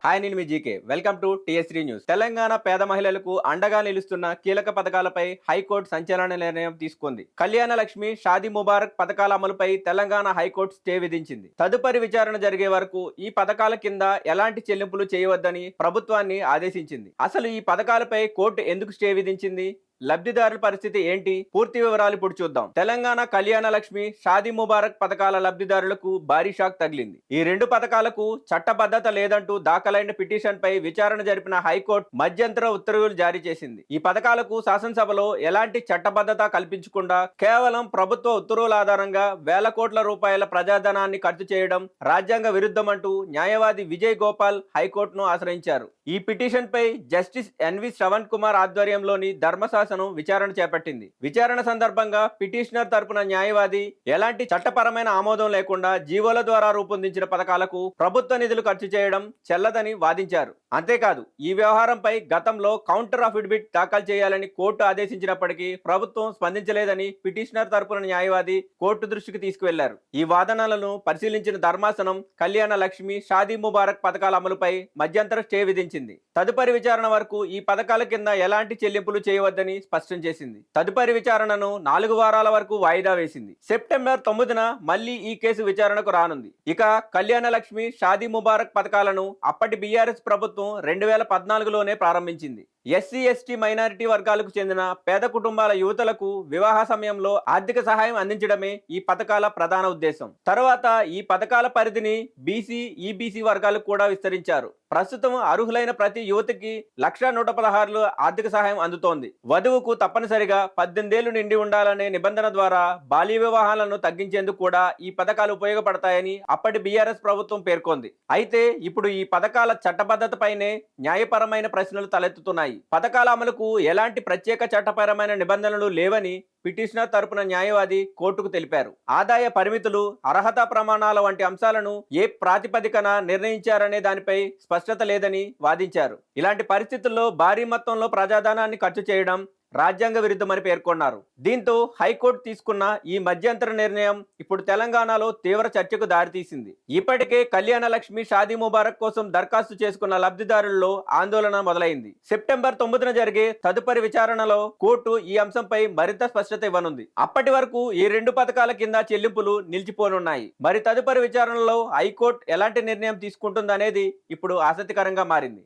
Hi నేను మీ GK welcome to TS three news. Telangana పేద మహిళలకు అండగా నిలుస్తున్న కీలక పథకాలపై హైకోర్టు సంచలన నిర్ణయం తీసుకుంది. కళ్యాణ లక్ష్మి, షాదీ ముబారక్ పథకాల అమలుపై తెలంగాణ హైకోర్టు స్టే విధించింది. తదుపరి విచారణ జరిగే వరకు ఈ పథకాల కింద ఎలాంటి చెల్లింపులు చేయవద్దని ప్రభుత్వాన్ని ఆదేశించింది. అసలు ఈ పథకాలపై కోర్టు ఎందుకు స్టే విధించింది? లబ్ధిదారుల పరిస్థితి ఏంటి? పూర్తి వివరాలు ఇప్పుడు చూద్దాం. తెలంగాణ కళ్యాణ లక్ష్మి, షాదీ ముబారక్ పథకాల లబ్ధిదారులకు భారీ షాక్ తగిలింది. ఈ రెండు పథకాలకు చట్టబద్ధత లేదంటూ దాఖలైన పిటిషన్ పై విచారణ జరిపిన హైకోర్టు మధ్యంతర ఉత్తర్వులు జారీ చేసింది. ఈ పథకాలకు శాసనసభలో ఎలాంటి చట్టబద్ధత కల్పించకుండా కేవలం ప్రభుత్వ ఉత్తర్వుల ఆధారంగా వేల కోట్ల రూపాయల ప్రజాధనాన్ని ఖర్చు చేయడం రాజ్యాంగ విరుద్ధమంటూ న్యాయవాది విజయ్ గోపాల్ హైకోర్టును ఆశ్రయించారు. ఈ పిటిషన్ పై జస్టిస్ ఎన్వి శ్రవణ్ కుమార్ ఆధ్వర్యంలోని ధర్మశాస్త్ర విచారణ చేపట్టింది. విచారణ సందర్భంగా పిటిషనర్ తరపున న్యాయవాది ఎలాంటి చట్టపరమైన ఆమోదం లేకుండా జీవోల ద్వారా రూపొందించిన పథకాలకు ప్రభుత్వ నిధులు ఖర్చు చేయడం చెల్లదని వాదించారు. అంతేకాదు ఈ వ్యవహారంపై గతంలో కౌంటర్ అఫిడవిట్ దాఖలు చేయాలని కోర్టు ఆదేశించినప్పటికీ ప్రభుత్వం స్పందించలేదని పిటిషనర్ తరపున న్యాయవాది కోర్టు దృష్టికి తీసుకువెళ్లారు. ఈ వాదనలను పరిశీలించిన ధర్మాసనం కళ్యాణ లక్ష్మి, షాదీ ముబారక్ పథకాల అమలుపై మధ్యంతర స్టే విధించింది. తదుపరి విచారణ వరకు ఈ పథకాల కింద ఎలాంటి చెల్లింపులు చేయవద్దని స్పష్టం చేసింది. తదుపరి విచారణను 4 వారాల వరకు వాయిదా వేసింది. సెప్టెంబర్ 9న మళ్లీ ఈ కేసు విచారణకు రానుంది. ఇక కళ్యాణ లక్ష్మి, షాదీ ముబారక్ పథకాలను అప్పటి బీఆర్ఎస్ ప్రభుత్వం 2014లోనే ప్రారంభించింది. ఎస్సీ, ఎస్టీ, మైనారిటీ వర్గాలకు చెందిన పేద కుటుంబాల యువతలకు వివాహ సమయంలో ఆర్థిక సహాయం అందించడమే ఈ పథకాల ప్రధాన ఉద్దేశం. తర్వాత ఈ పథకాల పరిధిని బీసీ, ఈబీసీ వర్గాలకు కూడా విస్తరించారు. ప్రస్తుతం అర్హులైన ప్రతి యువతికి 1,116 ఆర్థిక సహాయం అందుతోంది. వధువుకు తప్పనిసరిగా 18 ఏళ్లు నిండి ఉండాలనే నిబంధన ద్వారా బాల్య వివాహాలను తగ్గించేందుకు కూడా ఈ పథకాలు ఉపయోగపడతాయని అప్పటి బీఆర్ఎస్ ప్రభుత్వం పేర్కొంది. అయితే ఇప్పుడు ఈ పథకాల చట్టబద్ధతపైనే న్యాయపరమైన ప్రశ్నలు తలెత్తుతున్నాయి. పథకాల అమలుకు ఎలాంటి ప్రత్యేక చట్టపరమైన నిబంధనలు లేవని పిటిషనర్ తరపున న్యాయవాది కోర్టుకు తెలిపారు. ఆదాయ పరిమితులు, అర్హత ప్రమాణాల వంటి అంశాలను ఏ ప్రాతిపదికన నిర్ణయించారనే దానిపై స్పష్టత లేదని వాదించారు. ఇలాంటి పరిస్థితుల్లో భారీ మొత్తంలో ప్రజాధనాన్ని ఖర్చు చేయడం రాజ్యాంగ విరుద్ధమని పేర్కొన్నారు. దీంతో హైకోర్టు తీసుకున్న ఈ మధ్యంతర నిర్ణయం ఇప్పుడు తెలంగాణలో తీవ్ర చర్చకు దారితీసింది. ఇప్పటికే కళ్యాణ లక్ష్మి, షాదీ ముబారక్ కోసం దరఖాస్తు చేసుకున్న లబ్ధిదారుల్లో ఆందోళన మొదలైంది. సెప్టెంబర్ 9న జరిగే తదుపరి విచారణలో కోర్టు ఈ అంశంపై మరింత స్పష్టత ఇవ్వనుంది. అప్పటి వరకు ఈ రెండు పథకాల కింద చెల్లింపులు నిలిచిపోనున్నాయి. మరి తదుపరి విచారణలో హైకోర్టు ఎలాంటి నిర్ణయం తీసుకుంటుందనేది ఇప్పుడు ఆసక్తికరంగా మారింది.